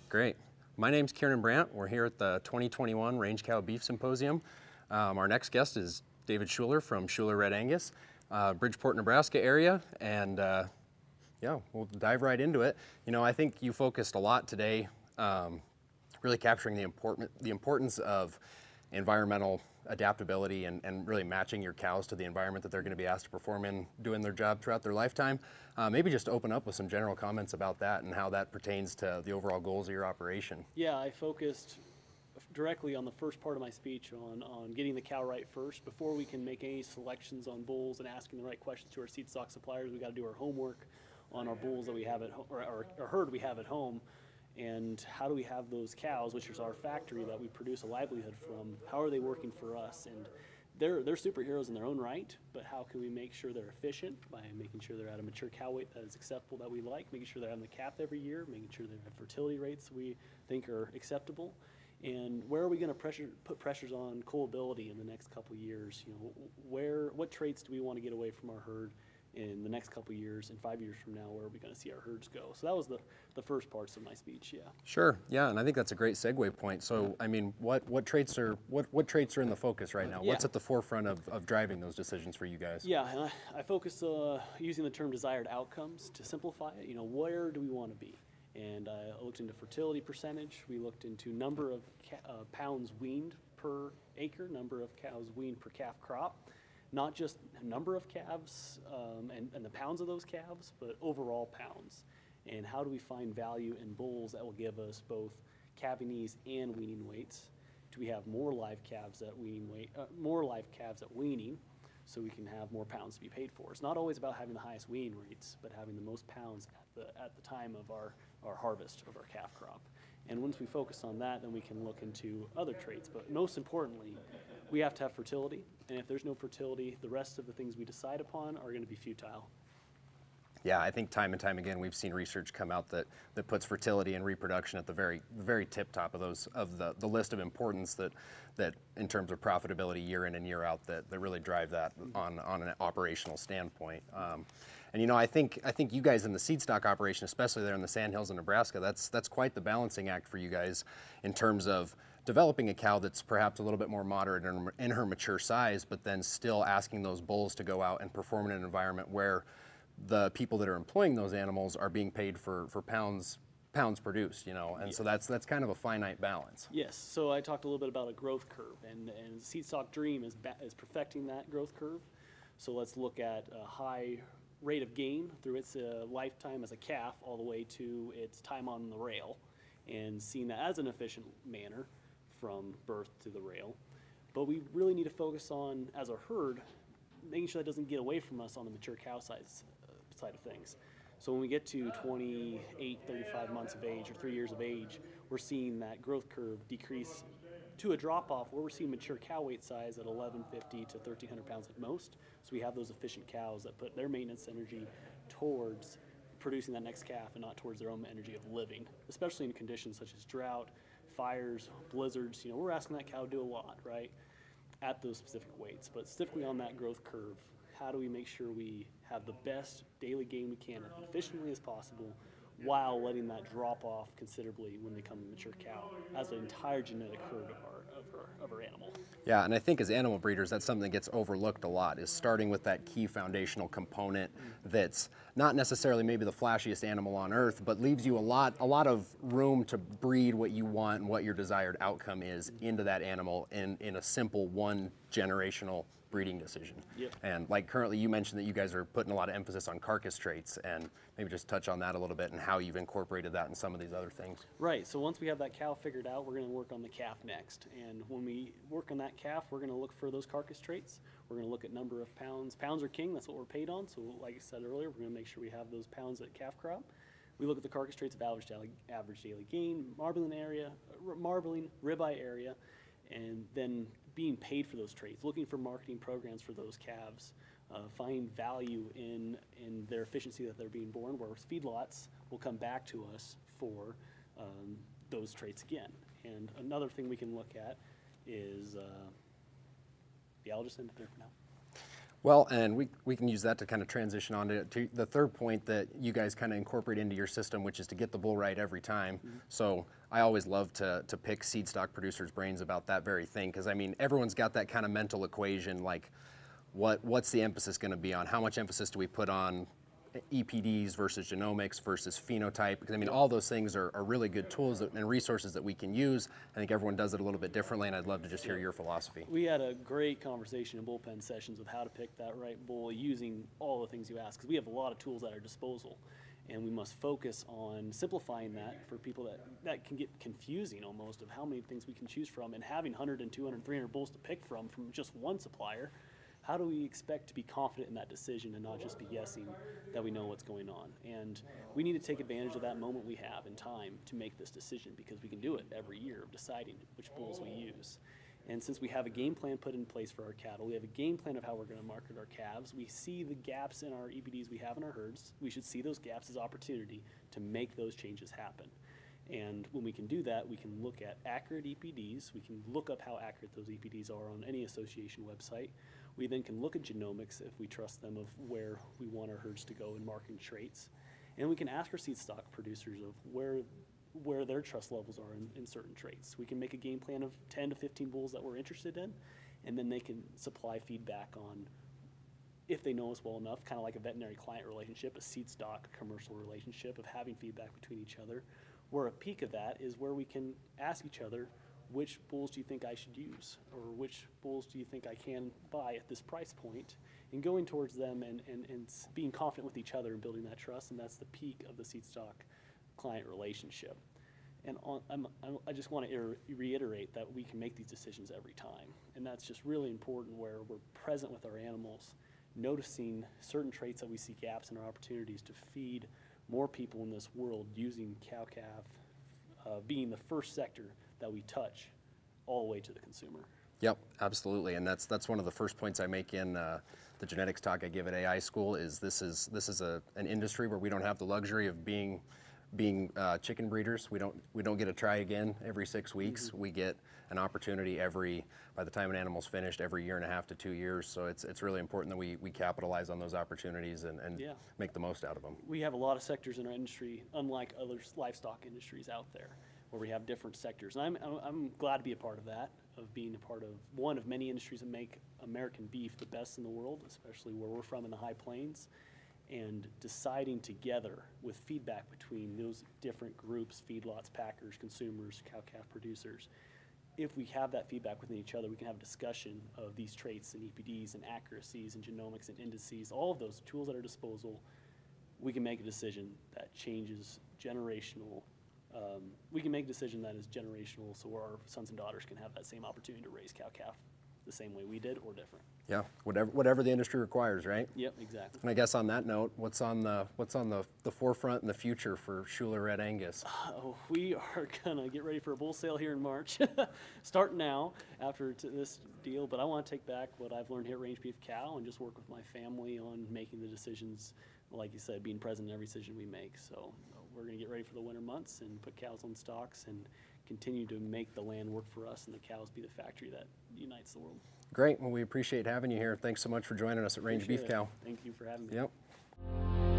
Great. My name's Kiernan Brandt. We're here at the 2021 Range Cow Beef Symposium. Our next guest is David Schuler from Schuler Red Angus, Bridgeport, Nebraska area, and yeah, we'll dive right into it. You know, I think you focused a lot today, really capturing the importance of environmental adaptability and really matching your cows to the environment that they're going to be asked to perform in doing their job throughout their lifetime. Maybe just open up with some general comments about that and how that pertains to the overall goals of your operation. Yeah, I focused directly on the first part of my speech on getting the cow right first. Before we can make any selections on bulls and asking the right questions to our seed stock suppliers, we got to do our homework on our bulls that we have at home, or our herd we have at home. And how do we have those cows, which is our factory that we produce a livelihood from, how are they working for us? And they're superheroes in their own right, but how can we make sure they're efficient by making sure they're at a mature cow weight that is acceptable that we like, making sure they're having the calf every year, making sure they have fertility rates we think are acceptable, and where are we going to put pressures on coability in the next couple of years? You know, what traits do we want to get away from our herd in the next couple of years, and 5 years from now, where are we going to see our herds go? So that was the first parts of my speech. Yeah. Sure. Yeah, and I think that's a great segue point. So, I mean, what traits are in the focus right now? Yeah. What's at the forefront of driving those decisions for you guys? Yeah, and I focused using the term desired outcomes to simplify it. You know, where do we want to be? And I looked into fertility percentage. We looked into number of pounds weaned per acre, number of cows weaned per calf crop. Not just number of calves and the pounds of those calves, but overall pounds. And how do we find value in bulls that will give us both calving ease and weaning weights? Do we have more live calves at weaning, so we can have more pounds to be paid for? It's not always about having the highest weaning rates, but having the most pounds at the time of our harvest of our calf crop. And once we focus on that, then we can look into other traits. But most importantly, we have to have fertility. And if there's no fertility, the rest of the things we decide upon are going to be futile. Yeah, I think time and time again we've seen research come out that puts fertility and reproduction at the very tip top of the list of importance that in terms of profitability year in and year out that really drive that on an operational standpoint. And you know, I think you guys in the seed stock operation, especially there in the Sandhills in Nebraska, that's quite the balancing act for you guys in terms of developing a cow that's perhaps a little bit more moderate in her mature size, but then still asking those bulls to go out and perform in an environment where the people that are employing those animals are being paid for pounds produced, you know, and so that's kind of a finite balance. Yes, so I talked a little bit about a growth curve, and Seed Stock Dream is perfecting that growth curve. So let's look at a high rate of gain through its lifetime as a calf all the way to its time on the rail, and seeing that as an efficient manner from birth to the rail. But we really need to focus on, as a herd, making sure that doesn't get away from us on the mature cow side of things. So when we get to 28, 35 months of age or 3 years of age, we're seeing that growth curve decrease to a drop-off where we're seeing mature cow weight size at 1,150 to 1,300 pounds at most. So we have those efficient cows that put their maintenance energy towards producing that next calf and not towards their own energy of living, especially in conditions such as drought, fires, blizzards. You know, we're asking that cow to do a lot, right, at those specific weights. But specifically on that growth curve, how do we make sure we have the best daily gain we can as efficiently as possible while letting that drop off considerably when they become a mature cow as an entire genetic herd of our animal? Yeah, and I think as animal breeders, that's something that gets overlooked a lot, is starting with that key foundational component that's not necessarily maybe the flashiest animal on earth, but leaves you a lot of room to breed what you want and what your desired outcome is into that animal in a simple one generational breeding decision. Yep. And like currently you mentioned that you guys are putting a lot of emphasis on carcass traits, and maybe just touch on that a little bit and how you've incorporated that in some of these other things. Right, so once we have that cow figured out, we're going to work on the calf next. And when we work on that calf, we're going to look for those carcass traits. We're going to look at number of pounds. Pounds are king, that's what we're paid on. So like I said earlier, we're going to make sure we have those pounds at calf crop. We look at the carcass traits of average daily gain, marbling, ribeye area, and then being paid for those traits, looking for marketing programs for those calves, find value in their efficiency that they're being born, where feedlots will come back to us for those traits again. And another thing we can look at is, yeah, I'll just end it there for now. Well, and we can use that to kind of transition on to the third point that you guys kind of incorporate into your system, which is to get the bull right every time. So I always love to pick seed stock producers' brains about that very thing, because I mean, everyone's got that kind of mental equation, like what's the emphasis going to be on? How much emphasis do we put on EPDs versus genomics versus phenotype? Because I mean, all those things are really good tools and resources that we can use. I think everyone does it a little bit differently, and I'd love to just hear your philosophy. We had a great conversation in bullpen sessions of how to pick that right bull using all the things you asked, because we have a lot of tools at our disposal, and we must focus on simplifying that for people that can get confusing almost of how many things we can choose from, and having 100 and 200, 300 bulls to pick from just one supplier. How do we expect to be confident in that decision and not just be guessing that we know what's going on? And we need to take advantage of that moment we have in time to make this decision, because we can do it every year of deciding which bulls we use. And since we have a game plan put in place for our cattle, we have a game plan of how we're going to market our calves, we see the gaps in our EPDs we have in our herds, we should see those gaps as opportunity to make those changes happen. And when we can do that, we can look at accurate EPDs, we can look up how accurate those EPDs are on any association website. We then can look at genomics if we trust them of where we want our herds to go in marketing traits. And we can ask our seed stock producers of where their trust levels are in certain traits. We can make a game plan of 10 to 15 bulls that we're interested in, and then they can supply feedback on if they know us well enough, kind of like a veterinary client relationship, a seed stock commercial relationship of having feedback between each other. Where a peak of that is where we can ask each other, which bulls do you think I should use? Or which bulls do you think I can buy at this price point? And going towards them and being confident with each other and building that trust, and that's the peak of the seed stock client relationship. And I just want to reiterate that we can make these decisions every time. And that's just really important, where we're present with our animals, noticing certain traits that we see gaps in our opportunities to feed more people in this world, using cow-calf being the first sector that we touch all the way to the consumer. Yep, absolutely, and that's one of the first points I make in the genetics talk I give at AI school. Is this is an industry where we don't have the luxury of being chicken breeders. We don't get a try again every 6 weeks. We get an opportunity by the time an animal's finished, every 1.5 to 2 years. So it's really important that we capitalize on those opportunities and make the most out of them. We have a lot of sectors in our industry, unlike other livestock industries out there, where we have different sectors. And I'm glad to be a part of that, of being a part of one of many industries that make American beef the best in the world, especially where we're from in the High Plains, and deciding together with feedback between those different groups, feedlots, packers, consumers, cow-calf producers. If we have that feedback within each other, we can have a discussion of these traits and EPDs and accuracies and genomics and indices, all of those tools at our disposal. We can make a decision that changes generational. We can make a decision that is generational, so our sons and daughters can have that same opportunity to raise cow-calf the same way we did or different. Yeah, whatever the industry requires, right? Yep, exactly. And I guess on that note, what's on the forefront in the future for Schuler Red Angus? We are gonna get ready for a bull sale here in March. Start now after this deal, but I want to take back what I've learned here at Range Beef Cow and just work with my family on making the decisions, like you said, being present in every decision we make. So we're gonna get ready for the winter months and put cows on stocks and continue to make the land work for us and the cows be the factory that unites the world. Great. Well, we appreciate having you here. Thanks so much for joining us at Range Beef Cow. Thank you for having me. Yep.